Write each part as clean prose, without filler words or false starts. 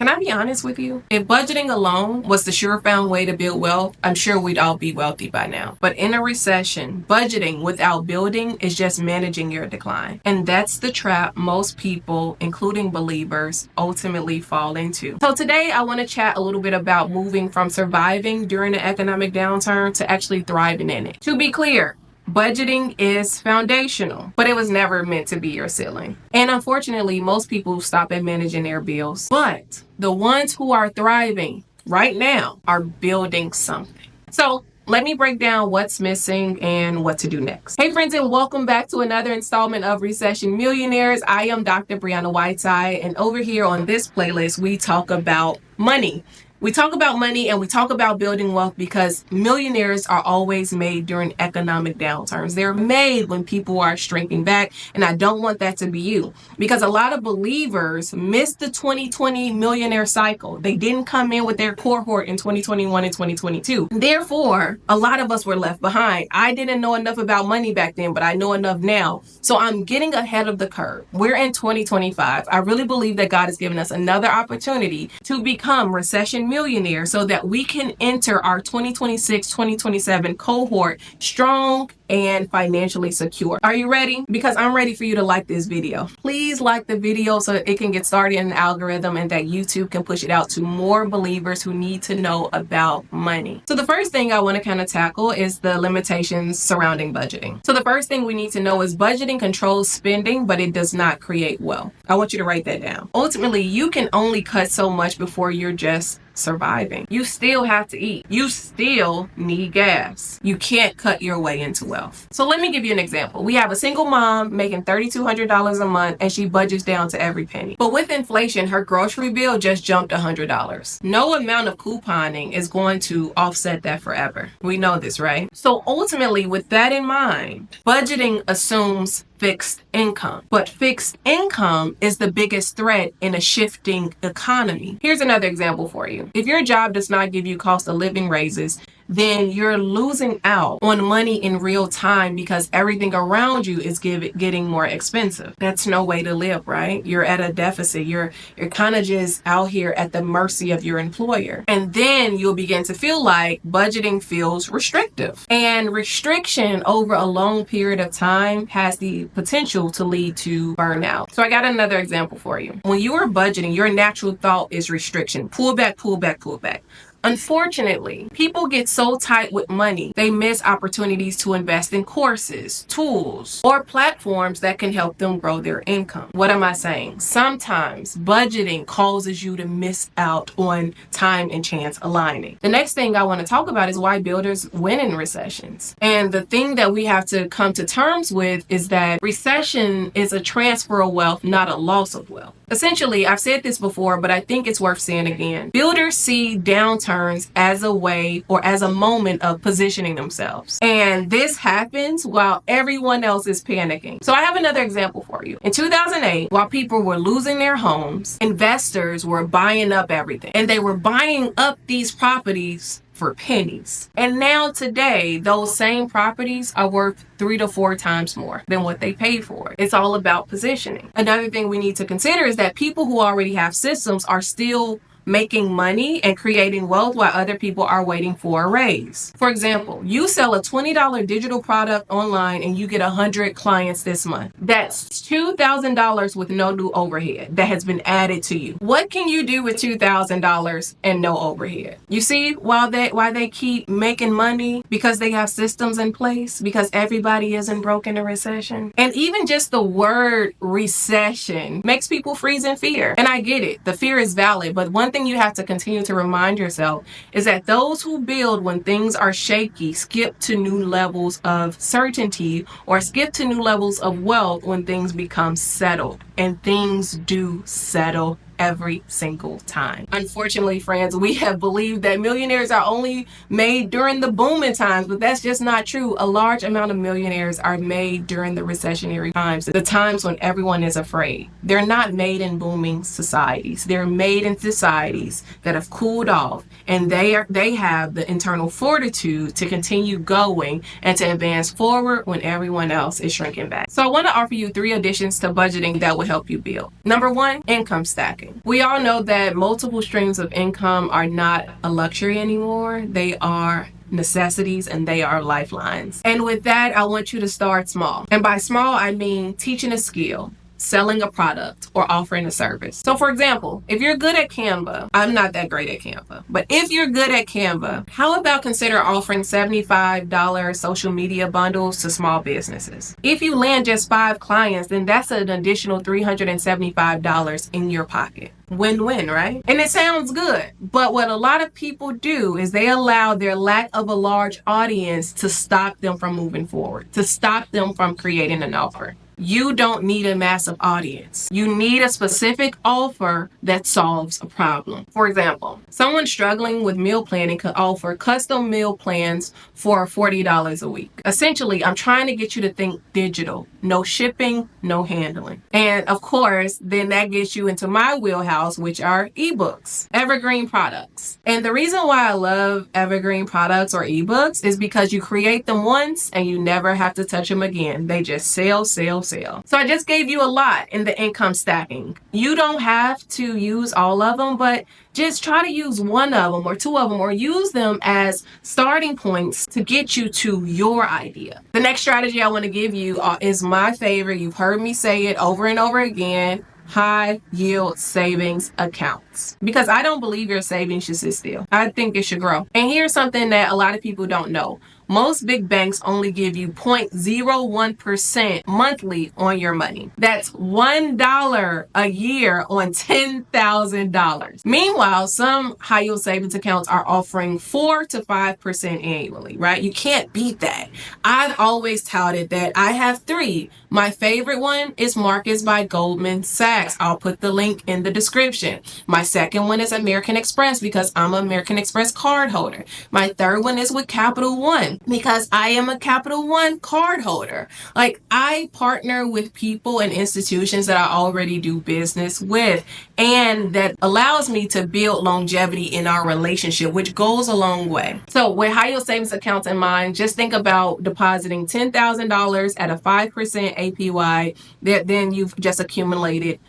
Can I be honest with you? If budgeting alone was the sure-found way to build wealth, I'm sure we'd all be wealthy by now. But in a recession, budgeting without building is just managing your decline. And that's the trap most people, including believers, ultimately fall into. So today I want to chat a little bit about moving from surviving during an economic downturn to actually thriving in it. To be clear, budgeting is foundational, but it was never meant to be your ceiling. And unfortunately, most people stop at managing their bills. But the ones who are thriving right now are building something. So let me break down what's missing and what to do next. Hey friends, and welcome back to another installment of Recession Millionaires. I am Dr. Brianna Whiteside, and over here on this playlist, we talk about money. We talk about money and we talk about building wealth because millionaires are always made during economic downturns. They're made when people are shrinking back, and I don't want that to be you, because a lot of believers missed the 2020 millionaire cycle. They didn't come in with their cohort in 2021 and 2022. Therefore, a lot of us were left behind. I didn't know enough about money back then, but I know enough now. So I'm getting ahead of the curve. We're in 2025. I really believe that God has given us another opportunity to become recession millionaire so that we can enter our 2026-2027 cohort strong and financially secure. Are you ready? Because I'm ready for you to like this video. Please like the video so it can get started in the algorithm and that YouTube can push it out to more believers who need to know about money. So the first thing I want to kind of tackle is the limitations surrounding budgeting. So the first thing we need to know is budgeting controls spending, but it does not create wealth. I want you to write that down. Ultimately, you can only cut so much before you're just surviving. You still have to eat. You still need gas. You can't cut your way into wealth. So let me give you an example. We have a single mom making $3,200 a month and she budgets down to every penny. But with inflation, her grocery bill just jumped $100. No amount of couponing is going to offset that forever. We know this, right? So ultimately, with that in mind, budgeting assumes fixed income. But fixed income is the biggest threat in a shifting economy. Here's another example for you. If your job does not give you cost of living raises, then you're losing out on money in real time because everything around you is getting more expensive. That's no way to live, right? You're at a deficit. You're kind of just out here at the mercy of your employer. And then you'll begin to feel like budgeting feels restrictive. And restriction over a long period of time has the potential to lead to burnout. So I got another example for you. When you are budgeting, your natural thought is restriction. Pull back, pull back, pull back. Unfortunately, people get so tight with money, they miss opportunities to invest in courses, tools, or platforms that can help them grow their income. What am I saying? Sometimes budgeting causes you to miss out on time and chance aligning. The next thing I want to talk about is why builders win in recessions. And the thing that we have to come to terms with is that recession is a transfer of wealth, not a loss of wealth. Essentially, I've said this before, but I think it's worth saying again. Builders see downturns as a way or as a moment of positioning themselves. And this happens while everyone else is panicking. So I have another example for you. In 2008, while people were losing their homes, investors were buying up everything. And they were buying up these properties for pennies. And now today, those same properties are worth 3 to 4 times more than what they paid for. It's all about positioning. Another thing we need to consider is that people who already have systems are still making money and creating wealth while other people are waiting for a raise. For example, you sell a $20 digital product online and you get 100 clients this month. That's $2,000 with no new overhead that has been added to you. What can you do with $2,000 and no overhead? You see why they keep making money? Because they have systems in place, because everybody isn't broke in a recession. And even just the word recession makes people freeze in fear. And I get it. The fear is valid, but one thing you have to continue to remind yourself is that those who build when things are shaky skip to new levels of certainty or skip to new levels of wealth when things become settled. And things do settle every single time. Unfortunately, friends, we have believed that millionaires are only made during the booming times, but that's just not true. A large amount of millionaires are made during the recessionary times, the times when everyone is afraid. They're not made in booming societies. They're made in societies that have cooled off, and they have the internal fortitude to continue going and to advance forward when everyone else is shrinking back. So I want to offer you 3 additions to budgeting that will help you build. Number 1, income stacking. stacking. We all know that multiple streams of income are not a luxury anymore. They are necessities and they are lifelines. And with that, I want you to start small. And by small, I mean teaching a skill, selling a product, or offering a service. So for example, if you're good at Canva, I'm not that great at Canva, but if you're good at Canva, how about consider offering $75 social media bundles to small businesses? If you land just 5 clients, then that's an additional $375 in your pocket. Win-win, right? And it sounds good, but what a lot of people do is they allow their lack of a large audience to stop them from moving forward, to stop them from creating an offer. You don't need a massive audience. You need a specific offer that solves a problem. For example, someone struggling with meal planning could offer custom meal plans for $40 a week. Essentially, I'm trying to get you to think digital. No shipping, no handling. And of course, then that gets you into my wheelhouse, which are ebooks, evergreen products. And the reason why I love evergreen products or ebooks is because you create them once and you never have to touch them again. They just sell. So I just gave you a lot in the income stacking. You don't have to use all of them, but just try to use one of them or 2 of them, or use them as starting points to get you to your idea. The next strategy I want to give you is my favorite. You've heard me say it over and over again. High yield savings accounts, because I don't believe your savings should sit still. I think it should grow. And here's something that a lot of people don't know. Most big banks only give you 0.01% monthly on your money. That's $1 a year on $10,000. Meanwhile, some high yield savings accounts are offering 4 to 5% annually, right? You can't beat that. I've always touted that. I have 3. My favorite one is Marcus by Goldman Sachs. I'll put the link in the description. My second one is American Express because I'm an American Express card holder. My third one is with Capital One because I am a Capital One card holder. Like, I partner with people and institutions that I already do business with, and that allows me to build longevity in our relationship, which goes a long way. So with high yield savings accounts in mind, just think about depositing $10,000 at a 5% APY. That then you've just accumulated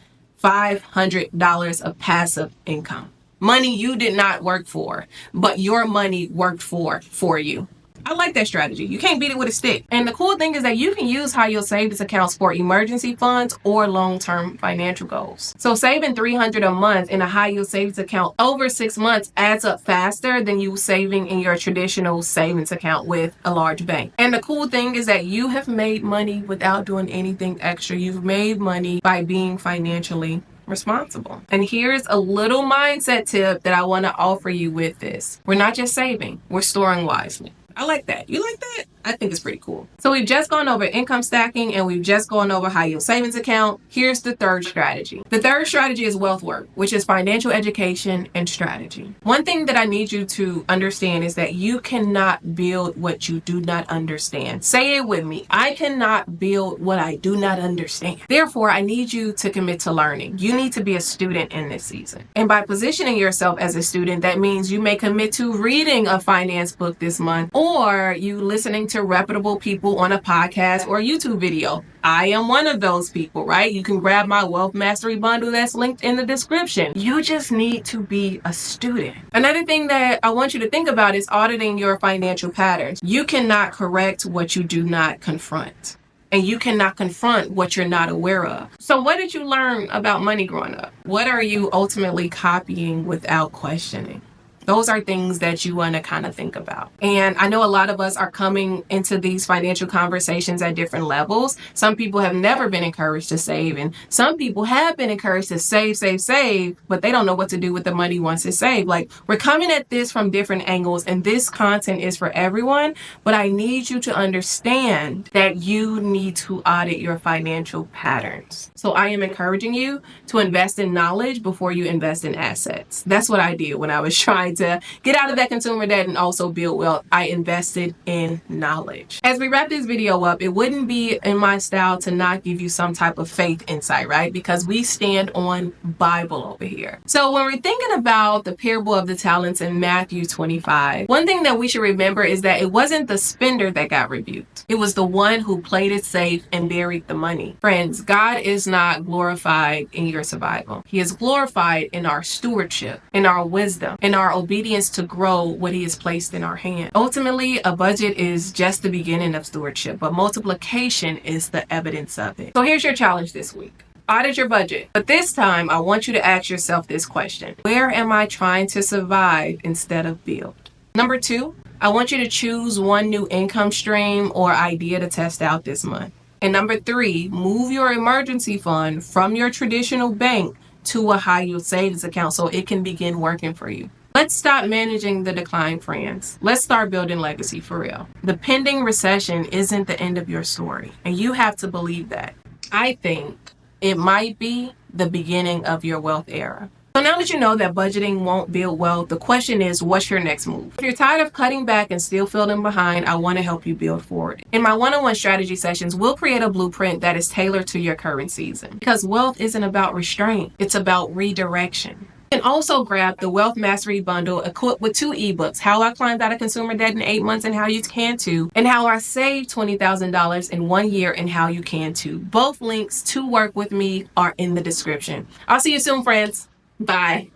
$500 of passive income. Money you did not work for, but your money worked for you. I like that strategy. You can't beat it with a stick. And the cool thing is that you can use high yield savings accounts for emergency funds or long-term financial goals. So saving $300 a month in a high yield savings account over 6 months adds up faster than you saving in your traditional savings account with a large bank. And the cool thing is that you have made money without doing anything extra. You've made money by being financially responsible. And here's a little mindset tip that I want to offer you with this. We're not just saving, we're storing wisely. I like that. You like that? I think it's pretty cool. So we've just gone over income stacking and we've just gone over high yield savings account. Here's the third strategy. The third strategy is wealth work, which is financial education and strategy. One thing that I need you to understand is that you cannot build what you do not understand. Say it with me. I cannot build what I do not understand. Therefore, I need you to commit to learning. You need to be a student in this season. And by positioning yourself as a student, that means you may commit to reading a finance book this month, or you listening to reputable people on a podcast or YouTube video. I am one of those people, right? You can grab my Wealth Mastery bundle that's linked in the description. You just need to be a student. Another thing that I want you to think about is auditing your financial patterns. You cannot correct what you do not confront. And you cannot confront what you're not aware of. So what did you learn about money growing up? What are you ultimately copying without questioning? Those are things that you want to kind of think about. And I know a lot of us are coming into these financial conversations at different levels. Some people have never been encouraged to save, and some people have been encouraged to save, but they don't know what to do with the money once it's saved. Like, we're coming at this from different angles, and this content is for everyone, but I need you to understand that you need to audit your financial patterns. So I am encouraging you to invest in knowledge before you invest in assets. That's what I did when I was trying decided to get out of that consumer debt and also build wealth. I invested in knowledge. As we wrap this video up, it wouldn't be in my style to not give you some type of faith insight, right? Because we stand on Bible over here. So when we're thinking about the parable of the talents in Matthew 25, one thing that we should remember is that it wasn't the spender that got rebuked. It was the one who played it safe and buried the money. Friends, God is not glorified in your survival. He is glorified in our stewardship, in our wisdom, in our obedience to grow what He has placed in our hand. Ultimately, a budget is just the beginning of stewardship, but multiplication is the evidence of it. So here's your challenge this week. Audit your budget. But this time, I want you to ask yourself this question. Where am I trying to survive instead of build? Number 2, I want you to choose one new income stream or idea to test out this month. And number 3, move your emergency fund from your traditional bank to a high yield savings account so it can begin working for you. Let's stop managing the decline, friends. Let's start building legacy for real. The pending recession isn't the end of your story, and you have to believe that. I think it might be the beginning of your wealth era. So now that you know that budgeting won't build wealth, the question is, what's your next move? If you're tired of cutting back and still feeling behind, I want to help you build forward. In my one-on-one strategy sessions, we'll create a blueprint that is tailored to your current season. Because wealth isn't about restraint, it's about redirection. You can also grab the Wealth Mastery Bundle equipped with 2 ebooks, How I Climbed Out of Consumer Debt in 8 Months and How You Can Too, and How I Saved $20,000 in 1 year and How You Can Too. Both links to work with me are in the description. I'll see you soon, friends. Bye.